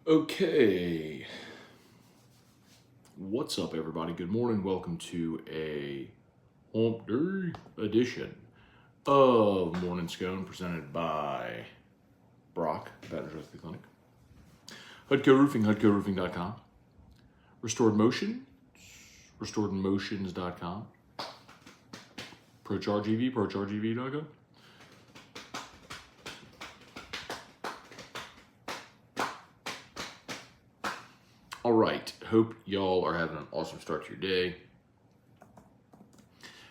Okay, what's up, everybody? Good morning. Welcome to a hump day edition of Morning Scone presented by Brock, Baton Rouge Clinic, Hudco Roofing, HudcoRoofing.com, Restored Motion, RestoredMotions.com, ProChargeEV, ProChargeEV.com. All right, hope y'all are having an awesome start to your day.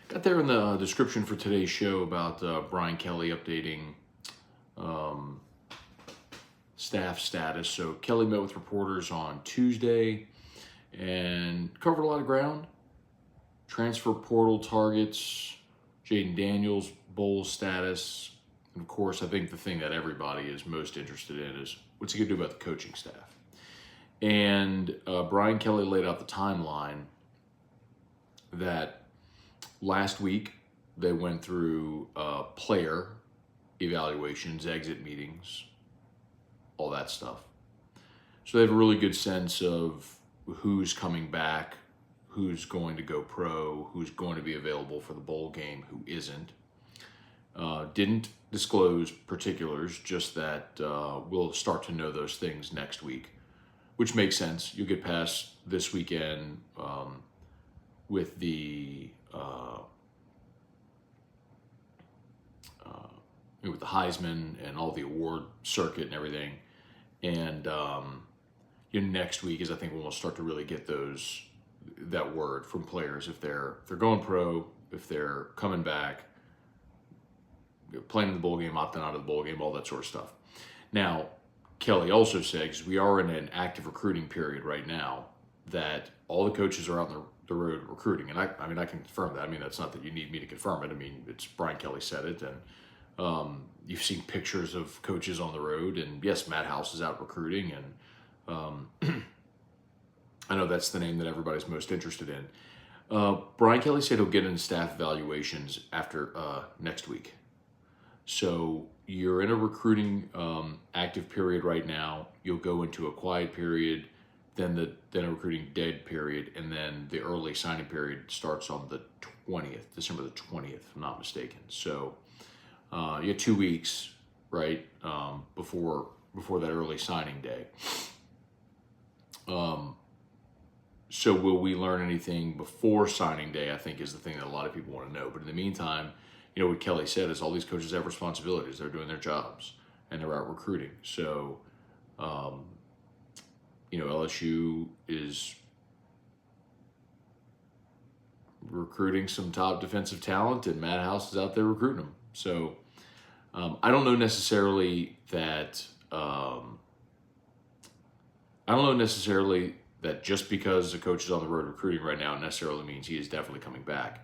Got there in the description for today's show about Brian Kelly updating staff status. So Kelly met with reporters on Tuesday and covered a lot of ground. Transfer portal targets, Jaden Daniels bowl status, and of course, I think the thing that everybody is most interested in is what's he going to do about the coaching staff. And Brian Kelly laid out the timeline that last week they went through player evaluations, exit meetings, all that stuff. So they have a really good sense of who's coming back, who's going to go pro, who's going to be available for the bowl game, who isn't. Didn't disclose particulars, just that we'll start to know those things next week, which makes sense. You'll get past this weekend with the Heisman and all the award circuit and everything, and next week is I think when we'll start to really get that word from players if they're going pro, if they're coming back, playing in the bowl game, opting out of the bowl game, all that sort of stuff. Now, Kelly also said, because we are in an active recruiting period right now, that all the coaches are out on the road recruiting. And I can confirm that. I mean, that's not that you need me to confirm it. I mean, it's Brian Kelly said it. And you've seen pictures of coaches on the road. And yes, Matt House is out recruiting. And I know that's the name that everybody's most interested in. Brian Kelly said he'll get into staff evaluations after next week. So you're in a recruiting active period right now. You'll go into a quiet period, then a recruiting dead period, and then the early signing period starts on the 20th, December the 20th, if I'm not mistaken. So you have 2 weeks, right, before that early signing day. So will we learn anything before signing day, I think, is the thing that a lot of people want to know. But in the meantime, what Kelly said is all these coaches have responsibilities. They're doing their jobs, and they're out recruiting. So, LSU is recruiting some top defensive talent, and Matt House is out there recruiting them. So, I don't know necessarily that. That just because a coach is on the road recruiting right now necessarily means he is definitely coming back.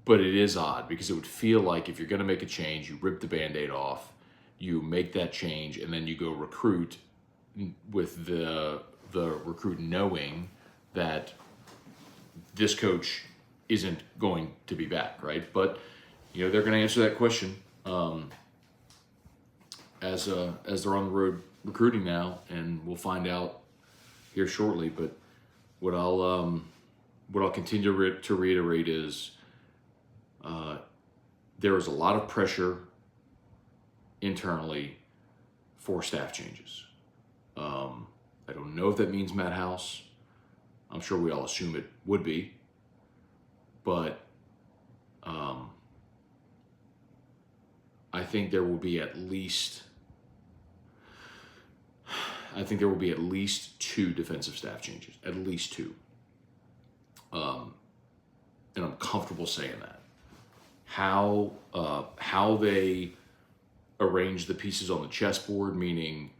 But it is odd because it would feel like if you're going to make a change, you rip the Band-Aid off, you make that change, and then you go recruit with the recruit knowing that this coach isn't going to be back, right? But they're going to answer that question as they're on the road recruiting now, and we'll find out here shortly. But what I'll continue to reiterate is there is a lot of pressure internally for staff changes. I don't know if that means Matt House. I'm sure we all assume it would be, but I think there will be at least 2 defensive staff changes, at least 2. And I'm comfortable saying that. How they arrange the pieces on the chessboard, meaning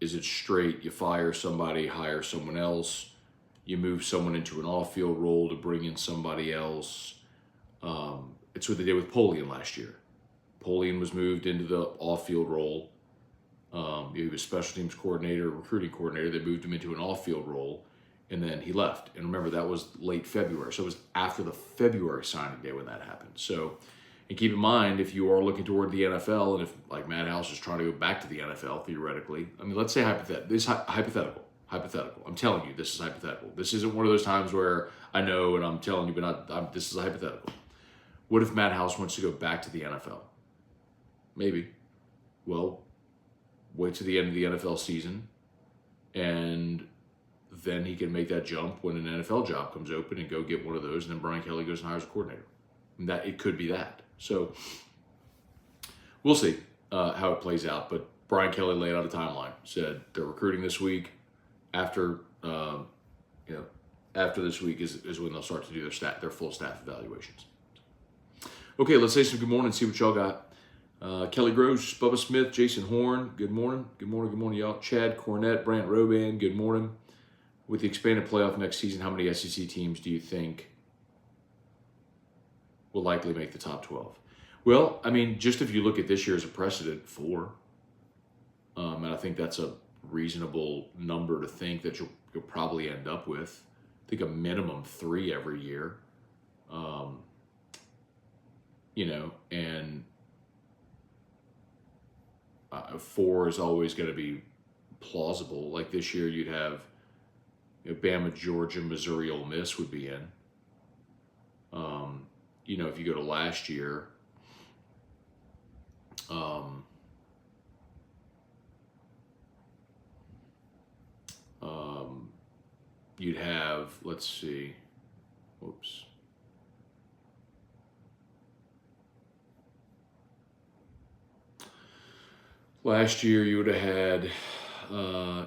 is it straight, you fire somebody, hire someone else, you move someone into an off-field role to bring in somebody else. It's what they did with Polian last year. Polian was moved into the off-field role. He was special teams coordinator, recruiting coordinator. They moved him into an off-field role, and then he left. And remember, that was late February. So it was after the February signing day when that happened. So And keep in mind, if you are looking toward the NFL, and if like Matt House is trying to go back to the NFL theoretically, I mean, let's say hypothetical. Hypothetical. I'm telling you, this is hypothetical. This isn't one of those times where I know and I'm telling you, but this is a hypothetical. What if Matt House wants to go back to the NFL? Maybe. Well, wait to the end of the NFL season, and then he can make that jump when an NFL job comes open and go get one of those, and then Brian Kelly goes and hires a coordinator. And that it could be that. So we'll see how it plays out. But Brian Kelly laid out a timeline. Said they're recruiting this week. After after this week is when they'll start to do their full staff evaluations. Okay, let's say some good morning and see what y'all got. Kelly Gross, Bubba Smith, Jason Horn, good morning. Good morning, y'all. Chad Cornett, Brant Roban, good morning. With the expanded playoff next season, how many SEC teams do you think will likely make the top 12? Well, I mean, just if you look at this year as a precedent, 4. And I think that's a reasonable number to think that you'll probably end up with. I think a minimum 3 every year. And 4 is always going to be plausible. Like this year, you'd have Bama, Georgia, Missouri, Ole Miss would be in. If you go to last year, you'd have, let's see, whoops. Last year, you would have had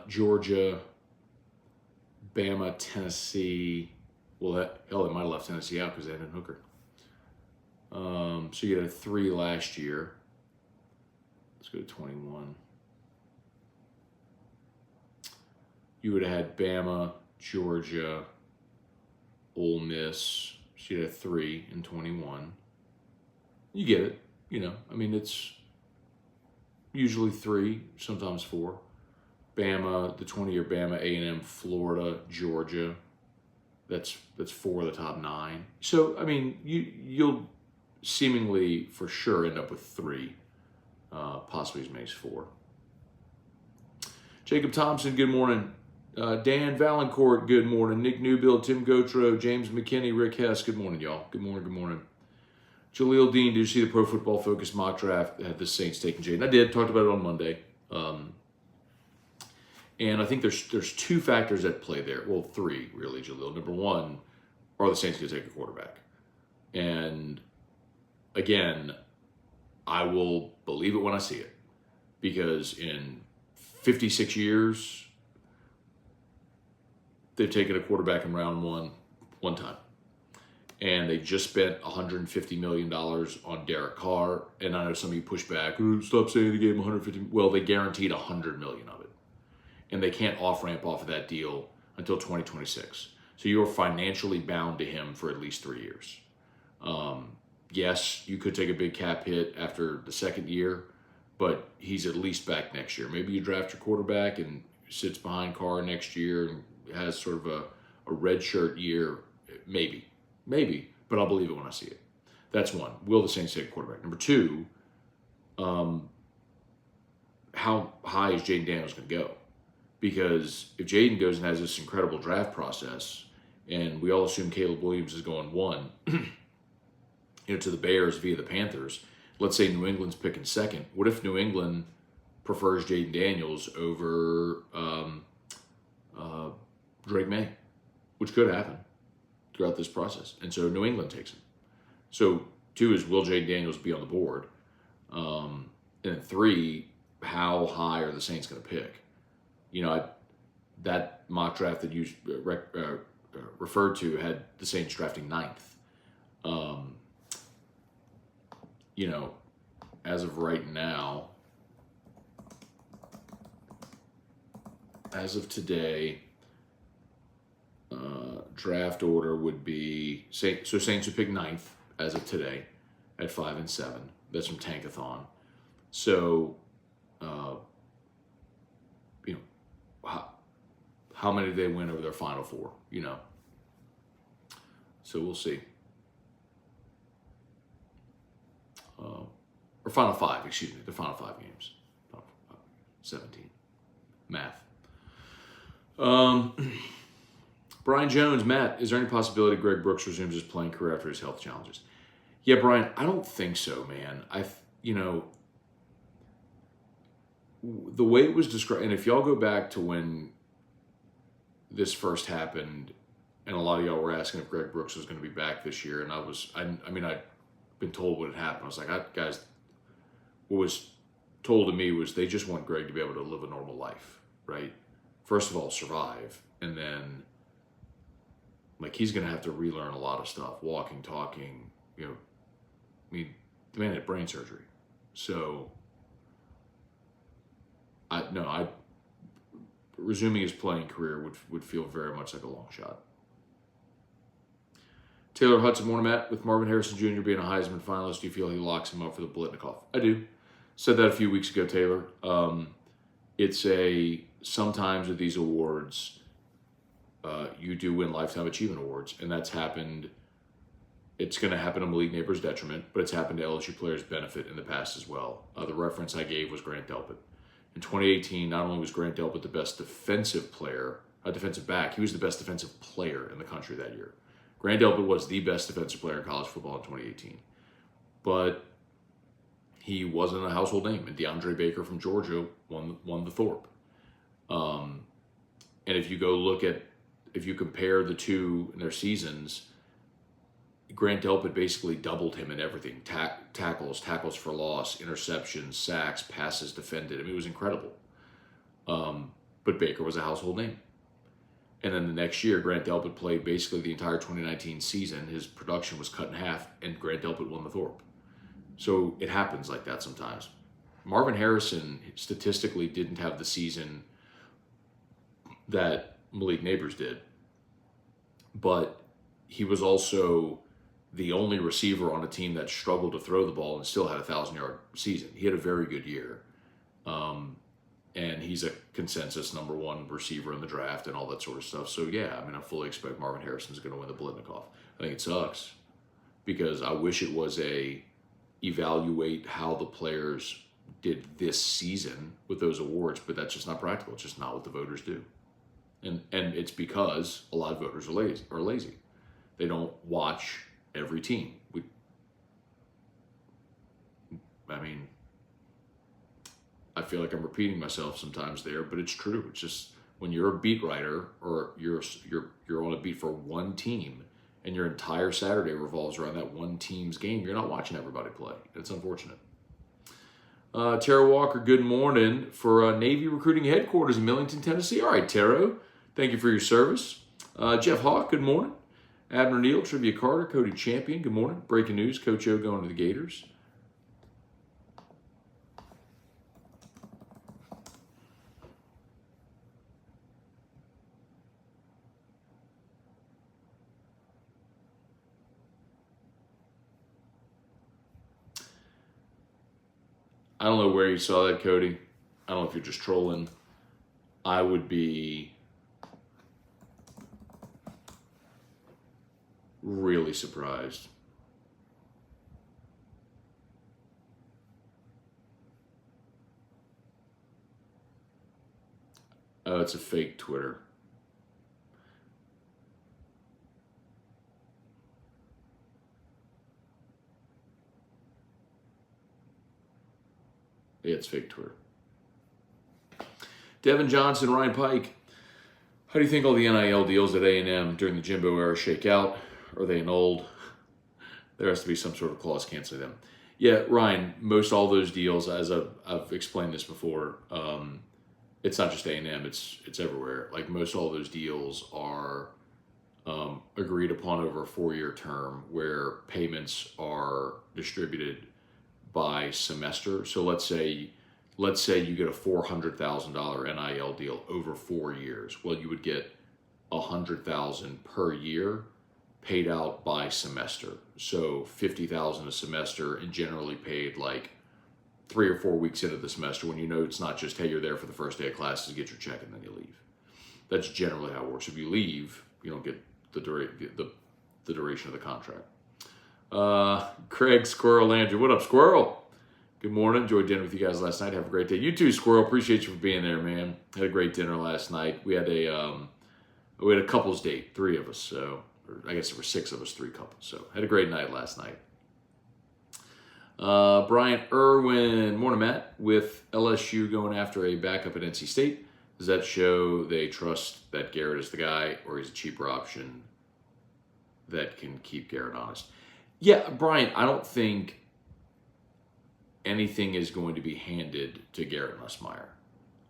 Georgia, Bama, Tennessee. Well, they might have left Tennessee out because they had a Hooker. So you had 3 last year. Let's go to 21. You would have had Bama, Georgia, Ole Miss. So you had 3 in 21. You get it. It's usually 3, sometimes 4. Bama, the 20-year Bama, A&M, Florida, Georgia. That's 4 of the top 9. So, you'll seemingly for sure end up with 3, possibly as many as 4. Jacob Thompson, good morning. Dan Valancourt, good morning. Nick Newbill, Tim Gotro, James McKinney, Rick Hess, good morning, y'all. Good morning. Jaleel Dean, did you see the Pro Football Focus mock draft that had the Saints taking Jaden? I did, talked about it on Monday. And I think there's 2 factors at play there. Well, 3, really, Jaleel. Number 1, are the Saints going to take a quarterback? And again, I will believe it when I see it. Because in 56 years, they've taken a quarterback in round one time. And they just spent $150 million on Derek Carr. And I know some of you push back, stop saying they gave him $150. Well, they guaranteed $100 million of it. And they can't off-ramp off of that deal until 2026. So you're financially bound to him for at least 3 years. Yes, you could take a big cap hit after the second year, but he's at least back next year. Maybe you draft your quarterback and sits behind Carr next year and has sort of a red shirt year. Maybe, but I'll believe it when I see it. That's 1. Will the Saints take a quarterback? Number 2, how high is Jaden Daniels going to go? Because if Jaden goes and has this incredible draft process, and we all assume Caleb Williams is going 1, to the Bears via the Panthers, let's say New England's picking 2nd. What if New England prefers Jaden Daniels over Drake May, which could happen throughout this process. And so New England takes him. So 2 is, will Jaden Daniels be on the board? And 3, how high are the Saints going to pick? That mock draft that you referred to had the Saints drafting 9th. As of right now, as of today, draft order would be Saints would pick 9th as of today at 5 and 7. That's from Tankathon. So, how many did they win over their final 4? So we'll see. or final 5, excuse me, the final 5 games. 17. Math. Brian Jones, Matt, is there any possibility Greg Brooks resumes his playing career after his health challenges? Yeah, Brian, I don't think so, man. The way it was described, and if y'all go back to when this first happened, and a lot of y'all were asking if Greg Brooks was going to be back this year, and I'd been told what had happened. I was like, guys, what was told to me was they just want Greg to be able to live a normal life, right? First of all, survive, and then, like, he's going to have to relearn a lot of stuff, walking, talking, I mean, the man had brain surgery. So, resuming his playing career would feel very much like a long shot. Taylor Hudson, morning, Matt. With Marvin Harrison Jr. being a Heisman finalist, do you feel he locks him up for the Blitnikoff? I do. Said that a few weeks ago, Taylor. Sometimes with these awards, you do win Lifetime Achievement Awards, and that's happened. It's going to happen to Malik Neighbors' detriment, but it's happened to LSU players' benefit in the past as well. The reference I gave was Grant Delpit. In 2018, not only was Grant Delpit the best defensive back, he was the best defensive player in the country that year. Grant Delpit was the best defensive player in college football in 2018. But he wasn't a household name, and DeAndre Baker from Georgia won the Thorpe. And if you compare the two in their seasons, Grant Delpit basically doubled him in everything. Tackles for loss, interceptions, sacks, passes defended. I mean, it was incredible. But Baker was a household name. And then the next year, Grant Delpit played basically the entire 2019 season. His production was cut in half, and Grant Delpit won the Thorpe. So it happens like that sometimes. Marvin Harrison statistically didn't have the season that Malik Neighbors did. But he was also the only receiver on a team that struggled to throw the ball and still had a 1,000-yard season. He had a very good year. And he's a consensus number 1 receiver in the draft and all that sort of stuff. So, yeah, I fully expect Marvin Harrison's going to win the Blitnikoff. I think it sucks because I wish it was evaluate how the players did this season with those awards, but that's just not practical. It's just not what the voters do. And it's because a lot of voters are lazy. They don't watch every team. I feel like I'm repeating myself sometimes there, but it's true. It's just when you're a beat writer or you're on a beat for one team and your entire Saturday revolves around that one team's game, you're not watching everybody play. It's unfortunate. Tara Walker, good morning for Navy Recruiting Headquarters in Millington, Tennessee. All right, Tara, thank you for your service. Jeff Hawk, good morning. Abner Neal, Trivia Carter, Cody Champion, good morning. Breaking news, Coach O going to the Gators. I don't know where you saw that, Cody. I don't know if you're just trolling. I would be really surprised. Oh, it's a fake Twitter. Yeah, it's fake Twitter. Devin Johnson, Ryan Pike. How do you think all the NIL deals at A&M during the Jimbo era shake out? Are they annulled? There has to be some sort of clause canceling them. Yeah, Ryan, most all those deals, as I've explained this before, it's not just A&M, it's everywhere. Like most all those deals are agreed upon over a 4-year term where payments are distributed by semester. So let's say you get a $400,000 NIL deal over 4 years. Well, you would get $100,000 per year paid out by semester. So $50,000 a semester, and generally paid like 3 or 4 weeks into the semester when you know it's not just, hey, you're there for the first day of classes, get your check, and then you leave. That's generally how it works. If you leave, you don't get the duration of the contract. Craig Squirrel Andrew. What up, Squirrel? Good morning. Enjoyed dinner with you guys last night. Have a great day. You too, Squirrel. Appreciate you for being there, man. Had a great dinner last night. We had a couples date, 3 of us. So, or I guess there were 6 of us, 3 couples. So, had a great night last night. Brian Irwin, morning, Matt. With LSU going after a backup at NC State, does that show they trust that Garrett is the guy, or he's a cheaper option that can keep Garrett honest? Yeah, Brian, I don't think anything is going to be handed to Garrett Nussmeier.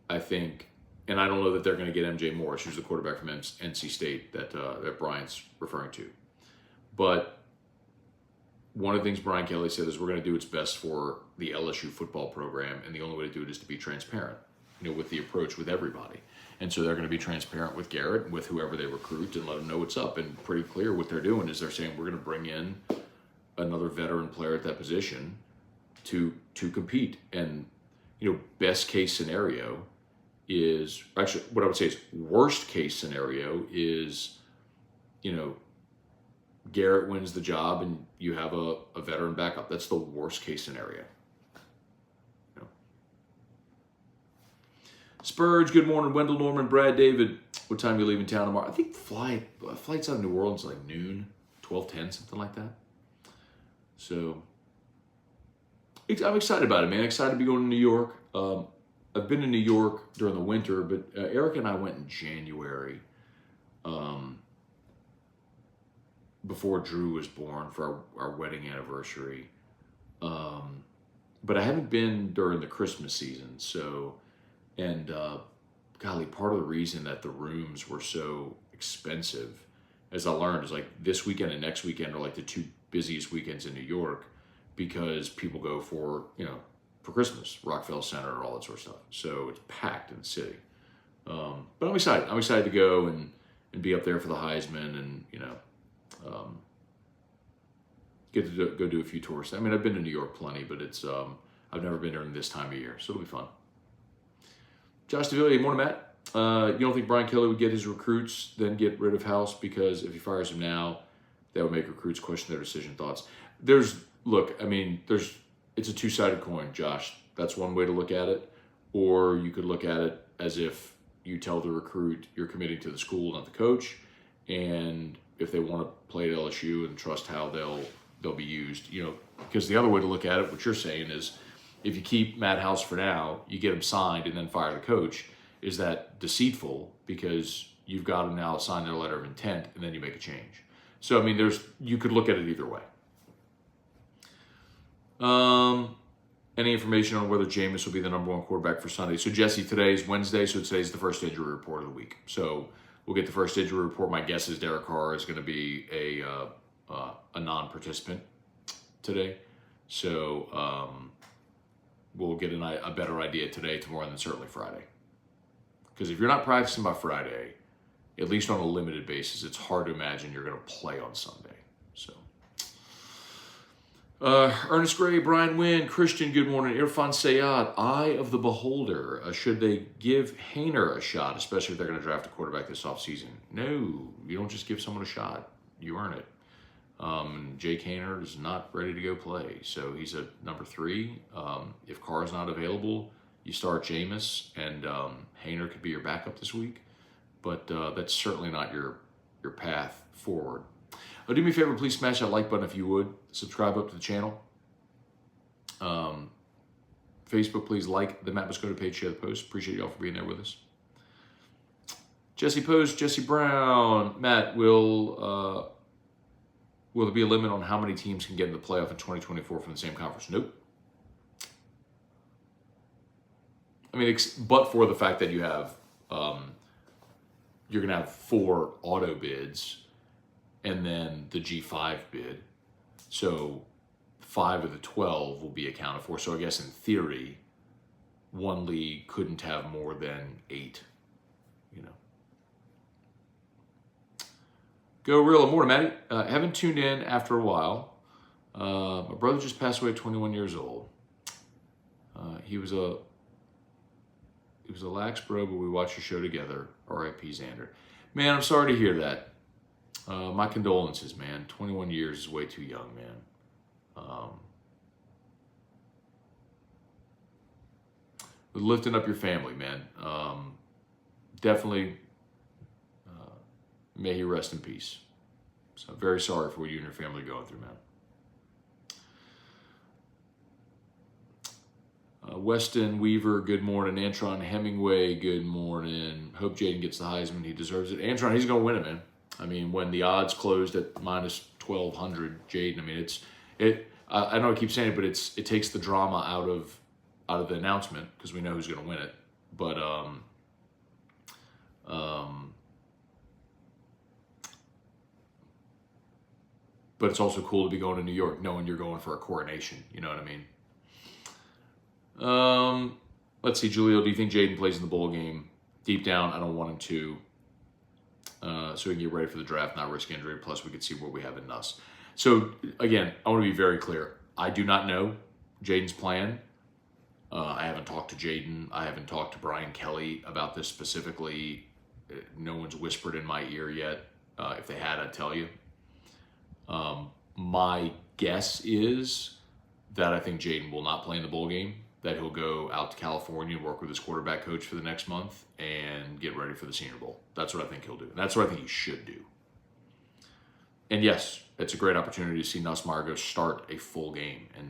I think, and I don't know that they're going to get MJ Morris, who's the quarterback from NC State that Brian's referring to. But one of the things Brian Kelly said is we're going to do what's best for the LSU football program, and the only way to do it is to be transparent, with the approach with everybody. And so they're going to be transparent with Garrett and with whoever they recruit and let them know what's up. And pretty clear what they're doing is they're saying we're going to bring in another veteran player at that position to compete. And best case scenario is, actually what I would say is worst case scenario is Garrett wins the job and you have a veteran backup. That's the worst case scenario. Spurge, good morning. Wendell Norman, Brad David. What time are you leaving town tomorrow? I think flight's out of New Orleans like noon, 12:10, something like that. So I'm excited about it, man. Excited to be going to New York. I've been to New York during the winter, but Eric and I went in January before Drew was born for our wedding anniversary. But I haven't been during the Christmas season. So, and golly, part of the reason that the rooms were so expensive, as I learned, is like this weekend and next weekend are like the 2 busiest weekends in New York, because people go for Christmas, Rockefeller Center, all that sort of stuff. So it's packed in the city. But I'm excited. I'm excited to go and be up there for the Heisman and, get to go do a few tours. I mean, I've been to New York plenty, but it's I've never been during this time of year, so it'll be fun. Josh DeVilliers, morning, Matt. You don't think Brian Kelly would get his recruits, then get rid of House, because if he fires him now, that would make recruits question their decision? Thoughts? It's a 2-sided coin, Josh. That's one way to look at it. Or you could look at it as if you tell the recruit you're committing to the school, not the coach, and if they want to play at LSU and trust how they'll be used, because the other way to look at it, what you're saying is, if you keep Matt House for now, you get him signed and then fire the coach. Is that deceitful because you've got him now sign their letter of intent and then you make a change? So, I mean, you could look at it either way. Any information on whether Jameis will be the number 1 quarterback for Sunday? So, Jesse, today's Wednesday, so today's the first injury report of the week. So, we'll get the first injury report. My guess is Derek Carr is going to be a non-participant today. So, we'll get a better idea today, tomorrow, and then certainly Friday. Because if you're not practicing by Friday, at least on a limited basis, it's hard to imagine you're going to play on Sunday. So, Ernest Gray, Brian Wynn, Christian, good morning. Irfan Sayad, Eye of the Beholder. Should they give Haener a shot, especially if they're going to draft a quarterback this offseason? No, you don't just give someone a shot. You earn it. Jake Haener is not ready to go play, so he's a number 3. If Carr's not available, you start Jameis, and Haener could be your backup this week. But that's certainly not your path forward. Do me a favor, please smash that like button if you would. Subscribe up to the channel. Facebook, please like the Matt Moscona page, share the post. Appreciate y'all for being there with us. Jesse Post, Jesse Brown, Matt, will there be a limit on how many teams can get in the playoff in 2024 from the same conference? Nope. I mean, but for the fact that you have, you're going to have 4 auto bids and then the G5 bid. So 5 of the 12 will be accounted for. So I guess in theory, one league couldn't have more than 8, Go Real, morning, Matty. Haven't tuned in after a while. My brother just passed away at 21 years old. He was a lax bro, but we watched your show together. R.I.P. Xander. Man, I'm sorry to hear that. My condolences, man. 21 years is way too young, man. lifting up your family, man. Definitely, may he rest in peace. So very sorry for what you and your family are going through, man. Weston Weaver, good morning. Antron Hemingway, good morning. Hope Jaden gets the Heisman. He deserves it. Antron, he's going to win it, man. I mean, when the odds closed at minus 1,200, Jaden, I mean, I know I keep saying it, but it takes the drama out of the announcement because we know who's going to win it. But but it's also cool to be going to New York knowing you're going for a coronation. You know what I mean? Let's see, Julio, do you think Jaden plays in the bowl game? Deep down, I don't want him to. So we can get ready for the draft, not risk injury. Plus, we can see what we have in us. So, again, I want to be very clear. I do not know Jaden's plan. I haven't talked to Jaden. I haven't talked to Brian Kelly about this specifically. No one's whispered in my ear yet. If they had, I'd tell you. My guess is that I think Jaden will not play in the bowl game, that he'll go out to California and work with his quarterback coach for the next month and get ready for the Senior Bowl. That's what I think he'll do. That's what I think he should do. And yes, it's a great opportunity to see Nussmeier go start a full game and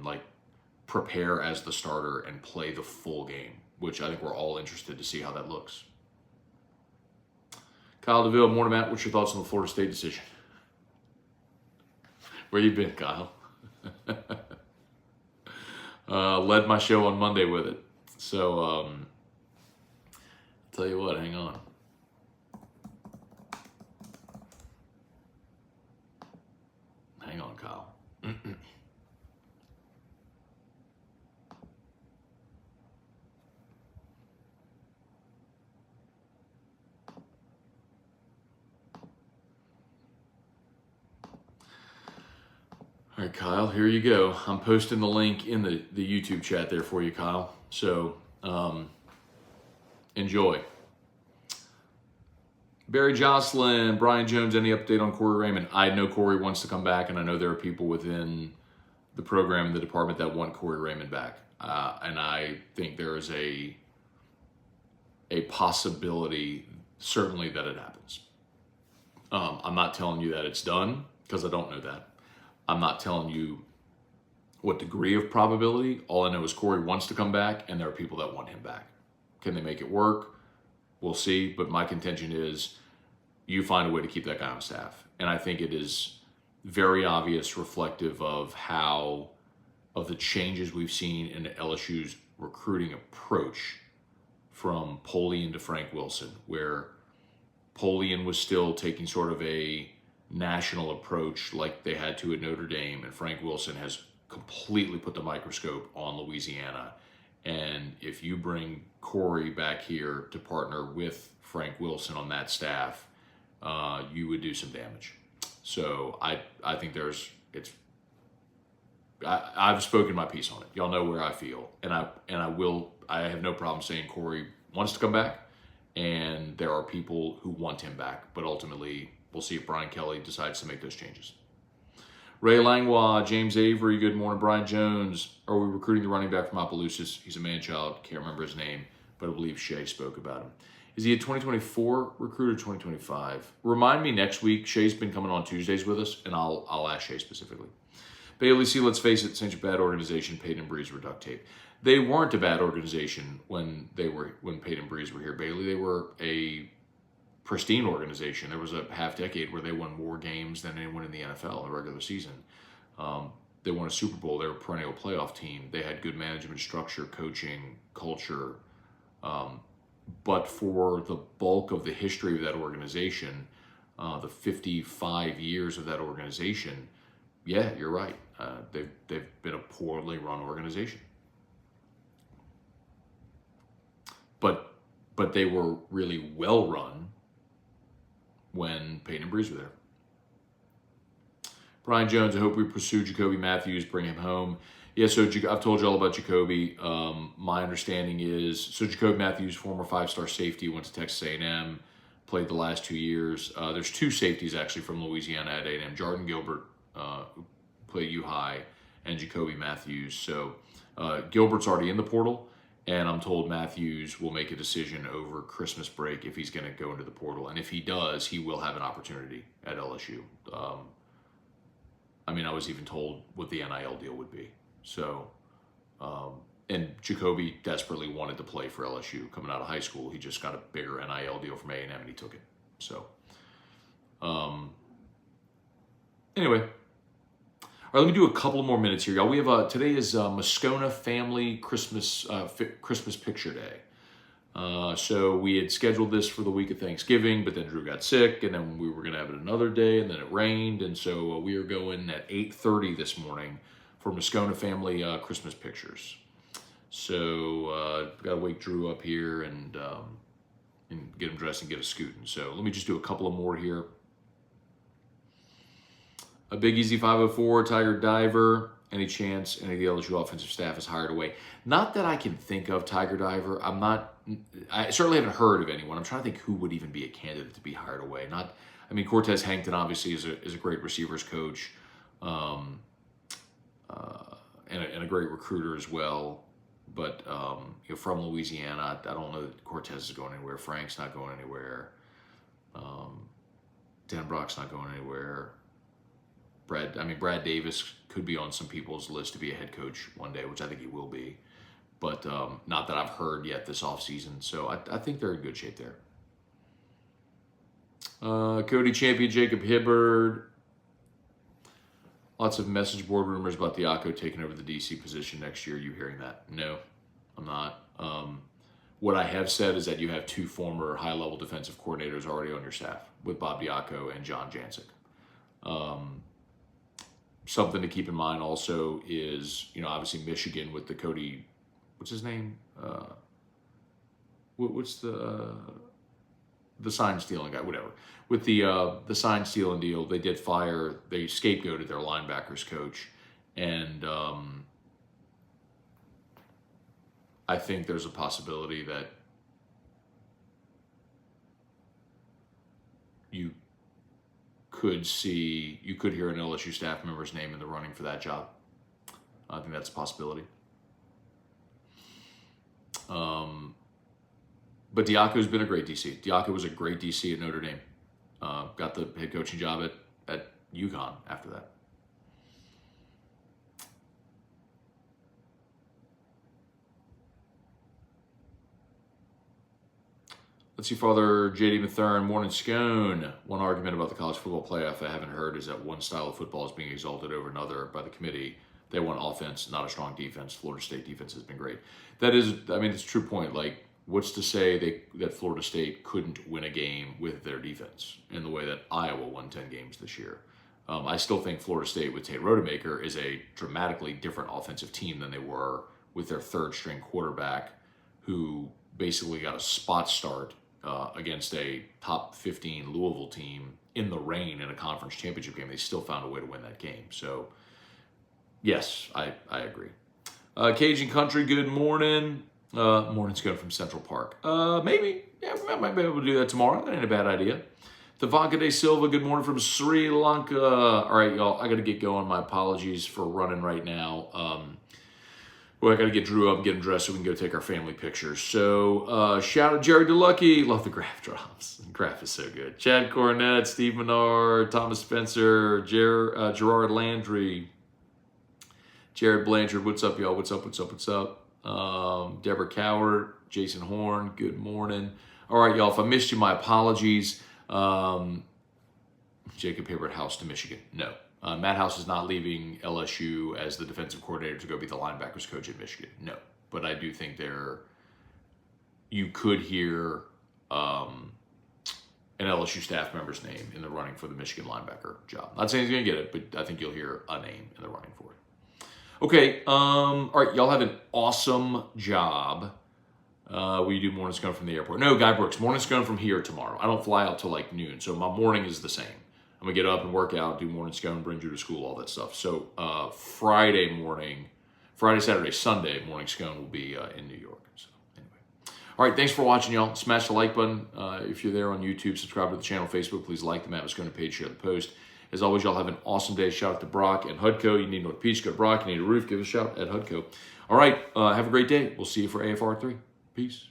prepare as the starter and play the full game, which I think we're all interested to see how that looks. Kyle DeVille, morning, Matt. What's your thoughts on the Florida State decision? Where you been, Kyle? Led my show on Monday with it. So, I'll tell you what, hang on. Hang on, Kyle. All right, Kyle, here you go. I'm posting the link in the YouTube chat there for you, Kyle. So, enjoy. Barry Jocelyn, Brian Jones, any update on Corey Raymond? I know Corey wants to come back, and I know there are people within the program and the department that want Corey Raymond back. And I think there is a possibility, certainly, that it happens. I'm not telling you that it's done, because I don't know that. I'm not telling you what degree of probability. All I know is Corey wants to come back, and there are people that want him back. Can they make it work? We'll see. But my contention is you find a way to keep that guy on staff. And I think it is very obvious, reflective of the changes we've seen in LSU's recruiting approach from Polian to Frank Wilson, where Polian was still taking sort of a national approach like they had to at Notre Dame, and Frank Wilson has completely put the microscope on Louisiana. And if you bring Corey back here to partner with Frank Wilson on that staff, you would do some damage. So I think I've spoken my piece on it. Y'all know where I feel, and I have no problem saying Corey wants to come back, and there are people who want him back, but ultimately we'll see if Brian Kelly decides to make those changes. Ray Langlois, James Avery, good morning. Brian Jones, are we recruiting the running back from Opelousas? He's a man-child, can't remember his name, but I believe Shea spoke about him. Is he a 2024 recruit or 2025? Remind me next week. Shea's been coming on Tuesdays with us, and I'll ask Shea specifically. Bailey C., let's face it, such a bad organization. Peyton and Breeze were duct tape. They weren't a bad organization when Peyton and Breeze were here, Bailey. They were a pristine organization. There was a half decade where they won more games than anyone in the NFL in the regular season. They won a Super Bowl. They were a perennial playoff team. They had good management structure, coaching, culture. But for the bulk of the history of that organization, the 55 years of that organization, yeah, you're right. They've been a poorly run organization. But they were really well run when Peyton and Breeze were there. Brian Jones, I hope we pursue Jacoby Matthews, bring him home. Yeah, so I've told you all about Jacoby. My understanding is, so Jacoby Matthews, former five-star safety, went to Texas A&M, played the last 2 years. There's two safeties actually from Louisiana at A&M, Jordan Gilbert, who played U-High, and Jacoby Matthews. So Gilbert's already in the portal, And I'm told Matthews will make a decision over Christmas break if he's going to go into the portal. And if he does, he will have an opportunity at LSU. I mean, I was even told what the NIL deal would be. So, and Jacoby desperately wanted to play for LSU coming out of high school. He just got a bigger NIL deal from A&M and he took it. So, anyway. All right, let me do a couple more minutes here, y'all. We have today is Scone family Christmas Christmas picture day. So we had scheduled this for the week of Thanksgiving, but then Drew got sick, and then we were going to have it another day, and then it rained, and so we are going at 8:30 this morning for Scone family Christmas pictures. So got to wake Drew up here and get him dressed and get us scooting. So let me just do a couple of more here. A Big Easy 504, Tiger Diver. Any chance any of the LSU offensive staff is hired away? Not that I can think of, Tiger Diver. I certainly haven't heard of anyone. I'm trying to think who would even be a candidate to be hired away. I mean, Cortez Hankton obviously is a great receivers coach and a great recruiter as well. But from Louisiana, I don't know that Cortez is going anywhere. Frank's not going anywhere. Dan Brock's not going anywhere. Brad Davis could be on some people's list to be a head coach one day, which I think he will be. But not that I've heard yet this offseason. So I think they're in good shape there. Cody Champion, Jacob Hibbard. Lots of message board rumors about Diaco taking over the DC position next year. You hearing that? No, I'm not. What I have said is that you have two former high-level defensive coordinators already on your staff with Bob Diaco and John Jancic. Something to keep in mind also is, obviously Michigan with the Cody, what's his name? What's the sign stealing guy? Whatever. With the sign stealing deal, they scapegoated their linebackers coach, and I think there's a possibility that you could hear an LSU staff member's name in the running for that job. I think that's a possibility. But Diaco's been a great DC. Diaco was a great DC at Notre Dame. Got the head coaching job at UConn after that. Let's see, Father J.D. Mathern, morning Scone. One argument about the college football playoff I haven't heard is that one style of football is being exalted over another by the committee. They want offense, not a strong defense. Florida State defense has been great. That is, it's a true point. Like, what's to say that Florida State couldn't win a game with their defense in the way that Iowa won 10 games this year? I still think Florida State with Tate Rodemaker is a dramatically different offensive team than they were with their third-string quarterback, who basically got a spot start against a top 15 Louisville team in the rain in a conference championship game. They still found a way to win that game. So, yes, I agree. Cajun Country, good morning. Morning's going from Central Park. Maybe. Yeah, we might be able to do that tomorrow. That ain't a bad idea. Tavanka De Silva, good morning from Sri Lanka. All right, y'all, I got to get going. My apologies for running right now. I got to get Drew up and get him dressed so we can go take our family pictures. So, shout out Jerry DeLucky. Love the graph drops. The graph is so good. Chad Cornett, Steve Menard, Thomas Spencer, Gerard Landry, Jared Blanchard. What's up, y'all? What's up? Deborah Coward, Jason Horn, good morning. All right, y'all, if I missed you, my apologies. Jacob Hibbert, House to Michigan. No. Matt House is not leaving LSU as the defensive coordinator to go be the linebackers coach at Michigan. No. But I do think you could hear an LSU staff member's name in the running for the Michigan linebacker job. Not saying he's going to get it, but I think you'll hear a name in the running for it. Okay. All right. Y'all have an awesome job. We do morning Scone from the airport. No, Guy Brooks, morning Scone from here tomorrow. I don't fly out till like noon, so my morning is the same. I'm going to get up and work out, do morning Scone, bring Drew to school, all that stuff. So Friday, Saturday, Sunday, morning Scone will be in New York. So anyway. All right, thanks for watching, y'all. Smash the like button. If you're there on YouTube, subscribe to the channel, Facebook. Please like the Matt Scone page, share the post. As always, y'all have an awesome day. Shout out to Brock and Hudco. You need North Peach, go to Brock. You need a roof, give a shout at Hudco. All right, have a great day. We'll see you for AFR 3. Peace.